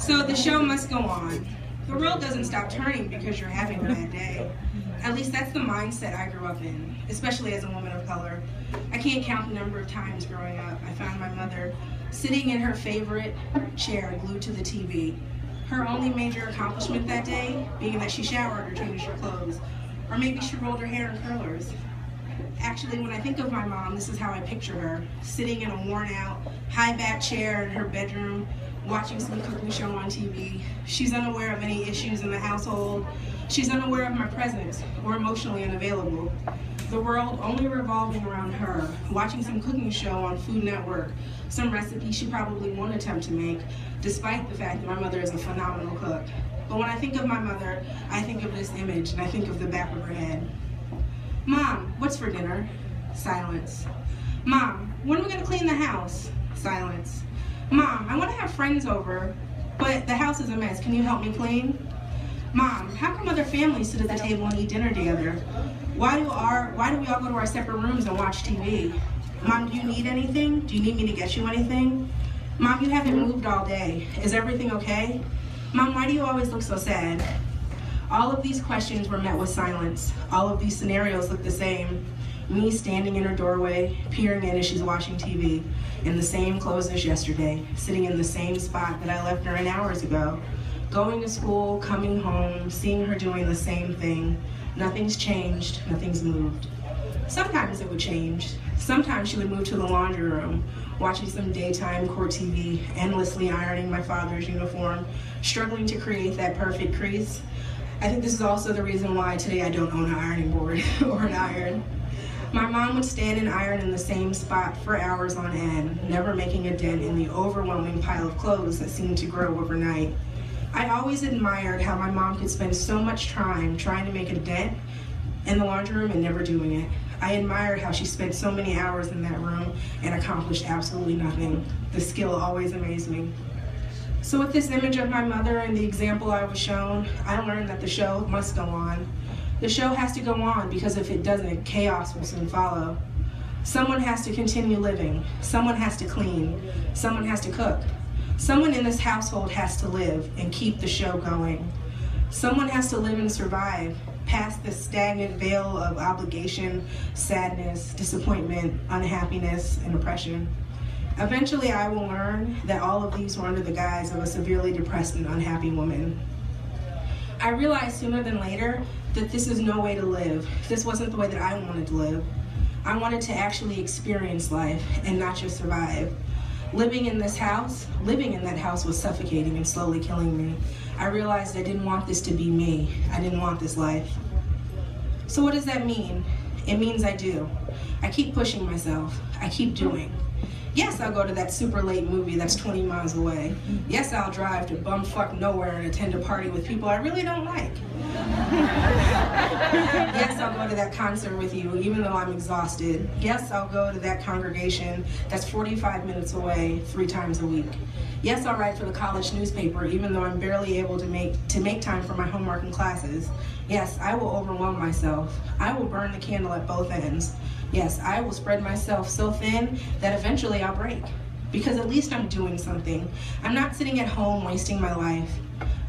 So the show must go on. The world doesn't stop turning because you're having a bad day. At least that's the mindset I grew up in, especially as a woman of color. I can't count the number of times growing up I found my mother sitting in her favorite chair glued to the TV. Her only major accomplishment that day being that she showered or changed her clothes, or maybe she rolled her hair in curlers. Actually, when I think of my mom, this is how I picture her, sitting in a worn-out, high-back chair in her bedroom, watching some cooking show on TV. She's unaware of any issues in the household. She's unaware of my presence or emotionally unavailable. The world only revolving around her, watching some cooking show on Food Network, some recipe she probably won't attempt to make, despite the fact that my mother is a phenomenal cook. But when I think of my mother, I think of this image and I think of the back of her head. Mom, what's for dinner? Silence. Mom, when are we gonna clean the house? Silence. Mom, I wanna have friends over, but the house is a mess. Can you help me clean? Mom, how come other families sit at the table and eat dinner together? Why do we all go to our separate rooms and watch TV? Mom, do you need anything? Do you need me to get you anything? Mom, you haven't moved all day. Is everything okay? Mom, why do you always look so sad? All of these questions were met with silence. All of these scenarios look the same. Me standing in her doorway, peering in as she's watching TV, in the same clothes as yesterday, sitting in the same spot that I left her in hours ago. Going to school, coming home, seeing her doing the same thing. Nothing's changed, nothing's moved. Sometimes it would change. Sometimes she would move to the laundry room, watching some daytime court TV, endlessly ironing my father's uniform, struggling to create that perfect crease. I think this is also the reason why today I don't own an ironing board or an iron. My mom would stand and iron in the same spot for hours on end, never making a dent in the overwhelming pile of clothes that seemed to grow overnight. I always admired how my mom could spend so much time trying to make a dent in the laundry room and never doing it. I admired how she spent so many hours in that room and accomplished absolutely nothing. The skill always amazed me. So with this image of my mother and the example I was shown, I learned that the show must go on. The show has to go on because if it doesn't, chaos will soon follow. Someone has to continue living. Someone has to clean. Someone has to cook. Someone in this household has to live and keep the show going. Someone has to live and survive past the stagnant veil of obligation, sadness, disappointment, unhappiness, and oppression. Eventually, I will learn that all of these were under the guise of a severely depressed and unhappy woman. I realized sooner than later that this is no way to live. This wasn't the way that I wanted to live. I wanted to actually experience life and not just survive. Living in that house was suffocating and slowly killing me. I realized I didn't want this to be me. I didn't want this life. So what does that mean? It means I do. I keep pushing myself. I keep doing. Yes, I'll go to that super late movie that's 20 miles away. Yes, I'll drive to bumfuck nowhere and attend a party with people I really don't like. Yes, I'll go to that concert with you, even though I'm exhausted. Yes, I'll go to that congregation that's 45 minutes away 3 times a week. Yes, I'll write for the college newspaper, even though I'm barely able to make time for my homework and classes. Yes, I will overwhelm myself. I will burn the candle at both ends. Yes, I will spread myself so thin that eventually I'll break. Because at least I'm doing something. I'm not sitting at home wasting my life.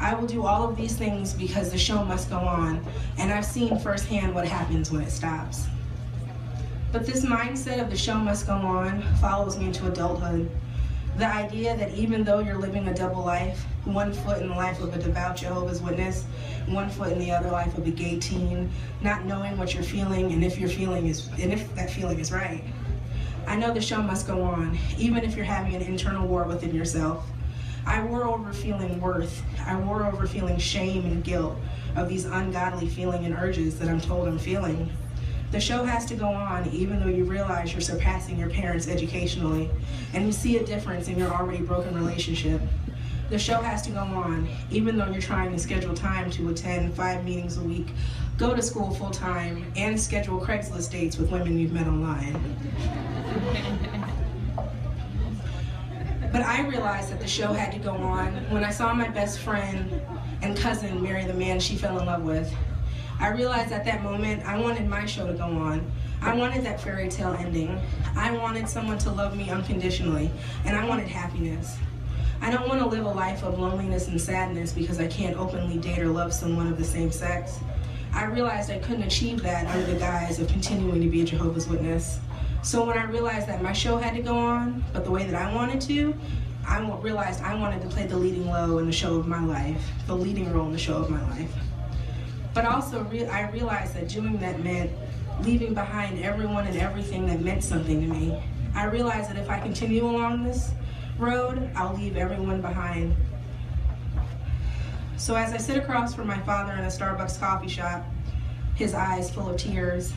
I will do all of these things because the show must go on, and I've seen firsthand what happens when it stops. But this mindset of the show must go on follows me into adulthood. The idea that even though you're living a double life, one foot in the life of a devout Jehovah's Witness, one foot in the other life of a gay teen, not knowing what you're feeling and if that feeling is right. I know the show must go on, even if you're having an internal war within yourself. I war over feeling worth. I war over feeling shame and guilt of these ungodly feelings and urges that I'm told I'm feeling. The show has to go on even though you realize you're surpassing your parents educationally and you see a difference in your already broken relationship. The show has to go on even though you're trying to schedule time to attend 5 meetings a week, go to school full-time, and schedule Craigslist dates with women you've met online. But I realized that the show had to go on when I saw my best friend and cousin marry the man she fell in love with. I realized at that moment I wanted my show to go on. I wanted that fairy tale ending. I wanted someone to love me unconditionally, and I wanted happiness. I don't want to live a life of loneliness and sadness because I can't openly date or love someone of the same sex. I realized I couldn't achieve that under the guise of continuing to be a Jehovah's Witness. So when I realized that my show had to go on, but the way that I wanted to, I realized I wanted to play the leading role in the show of my life, the leading role in the show of my life. But also, I realized that doing that meant leaving behind everyone and everything that meant something to me. I realized that if I continue along this road, I'll leave everyone behind. So as I sit across from my father in a Starbucks coffee shop, his eyes full of tears,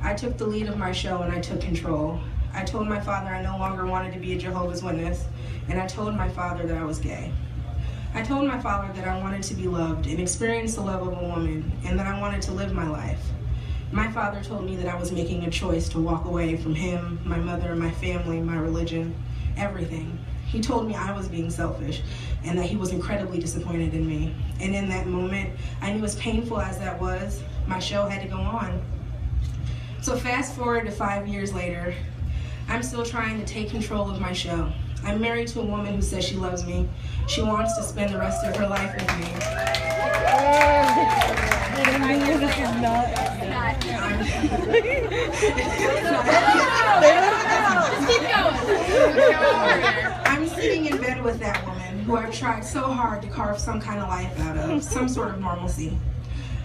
I took the lead of my show and I took control. I told my father I no longer wanted to be a Jehovah's Witness, and I told my father that I was gay. I told my father that I wanted to be loved and experience the love of a woman, and that I wanted to live my life. My father told me that I was making a choice to walk away from him, my mother, my family, my religion, everything. He told me I was being selfish and that he was incredibly disappointed in me. And in that moment, I knew as painful as that was, my show had to go on. So fast forward to 5 years later, I'm still trying to take control of my show. I'm married to a woman who says she loves me. She wants to spend the rest of her life with me. I'm sitting in bed with that woman who I've tried so hard to carve some kind of life out of, some sort of normalcy.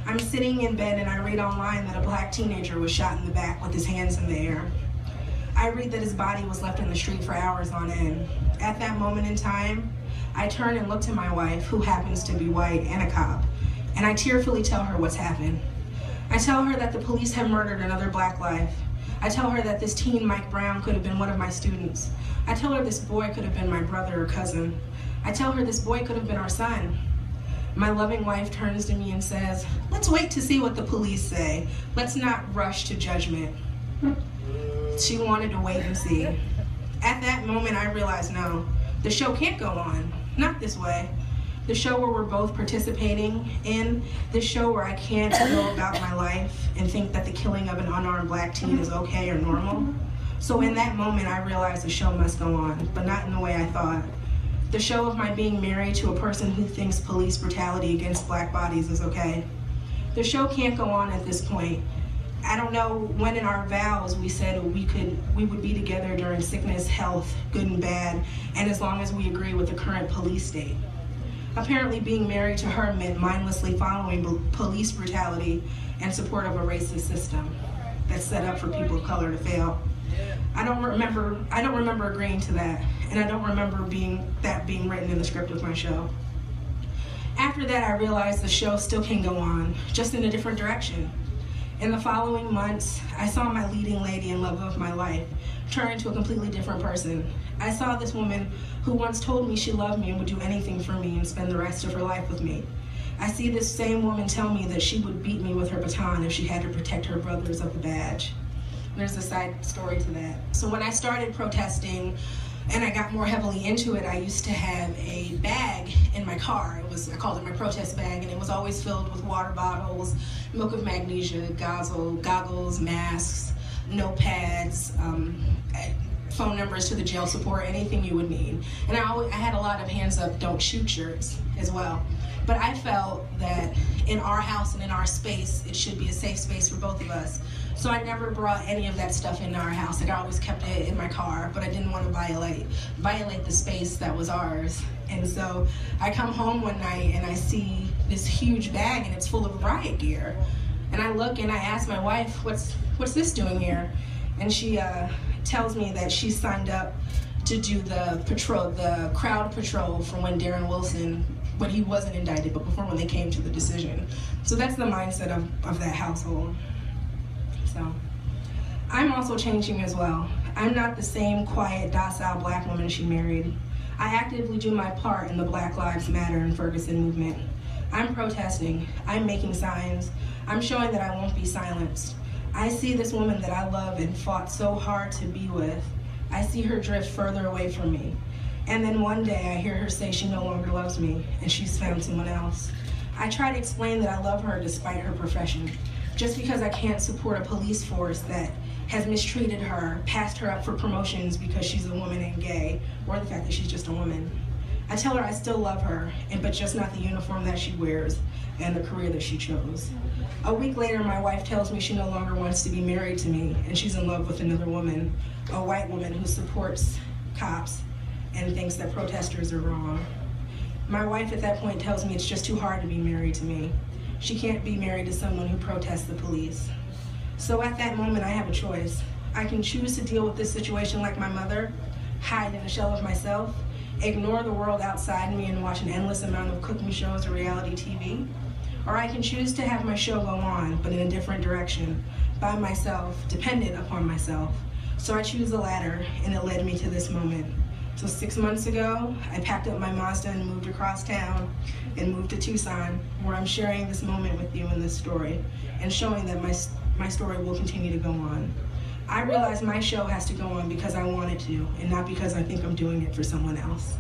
I'm sitting in bed and I read online that a black teenager was shot in the back with his hands in the air. I read that his body was left in the street for hours on end. At that moment in time, I turn and look to my wife, who happens to be white and a cop, and I tearfully tell her what's happened. I tell her that the police have murdered another black life. I tell her that this teen, Mike Brown, could have been one of my students. I tell her this boy could have been my brother or cousin. I tell her this boy could have been our son. My loving wife turns to me and says, "Let's wait to see what the police say. Let's not rush to judgment." She wanted to wait and see. At that moment, I realized, no, the show can't go on, not this way. The show where we're both participating in, the show where I can't go about my life and think that the killing of an unarmed black teen is okay or normal. So in that moment, I realized the show must go on, but not in the way I thought. The show of my being married to a person who thinks police brutality against black bodies is okay. The show can't go on at this point. I don't know when in our vows we said we would be together during sickness, health, good and bad, and as long as we agree with the current police state. Apparently being married to her meant mindlessly following police brutality in support of a racist system that's set up for people of color to fail. I don't remember agreeing to that, and I don't remember that being written in the script of my show. After that, I realized the show still can go on, just in a different direction. In the following months, I saw my leading lady and love of my life turn into a completely different person. I saw this woman who once told me she loved me and would do anything for me and spend the rest of her life with me. I see this same woman tell me that she would beat me with her baton if she had to protect her brothers of the badge. There's a side story to that. So when I started protesting and I got more heavily into it, I used to have a bag in my car. I called it my protest bag, and it was always filled with water bottles, milk of magnesia, goggles, masks, notepads, phone numbers to the jail support, anything you would need. And I had a lot of hands up, don't shoot shirts as well. But I felt that in our house and in our space, it should be a safe space for both of us. So I never brought any of that stuff into our house. Like, I always kept it in my car, but I didn't want to violate the space that was ours. And so I come home one night and I see this huge bag and it's full of riot gear. And I look and I ask my wife, what's this doing here? And she tells me that she signed up to do the crowd patrol from when Darren Wilson, when he wasn't indicted, but before when they came to the decision. So that's the mindset of that household. So I'm also changing as well. I'm not the same quiet, docile black woman she married. I actively do my part in the Black Lives Matter and Ferguson movement. I'm protesting, I'm making signs, I'm showing that I won't be silenced. I see this woman that I love and fought so hard to be with. I see her drift further away from me. And then one day I hear her say she no longer loves me and she's found someone else. I try to explain that I love her despite her profession. Just because I can't support a police force that has mistreated her, passed her up for promotions because she's a woman and gay, or the fact that she's just a woman. I tell her I still love her, but just not the uniform that she wears and the career that she chose. A week later, my wife tells me she no longer wants to be married to me, and she's in love with another woman, a white woman who supports cops and thinks that protesters are wrong. My wife at that point tells me it's just too hard to be married to me. She can't be married to someone who protests the police. So at that moment, I have a choice. I can choose to deal with this situation like my mother, hide in a shell of myself, ignore the world outside me and watch an endless amount of cooking shows or reality TV. Or I can choose to have my show go on, but in a different direction, by myself, dependent upon myself. So I choose the latter, and it led me to this moment. So 6 months ago, I packed up my Mazda and moved across town and moved to Tucson, where I'm sharing this moment with you in this story and showing that my story will continue to go on. I realize my show has to go on because I want it to, and not because I think I'm doing it for someone else.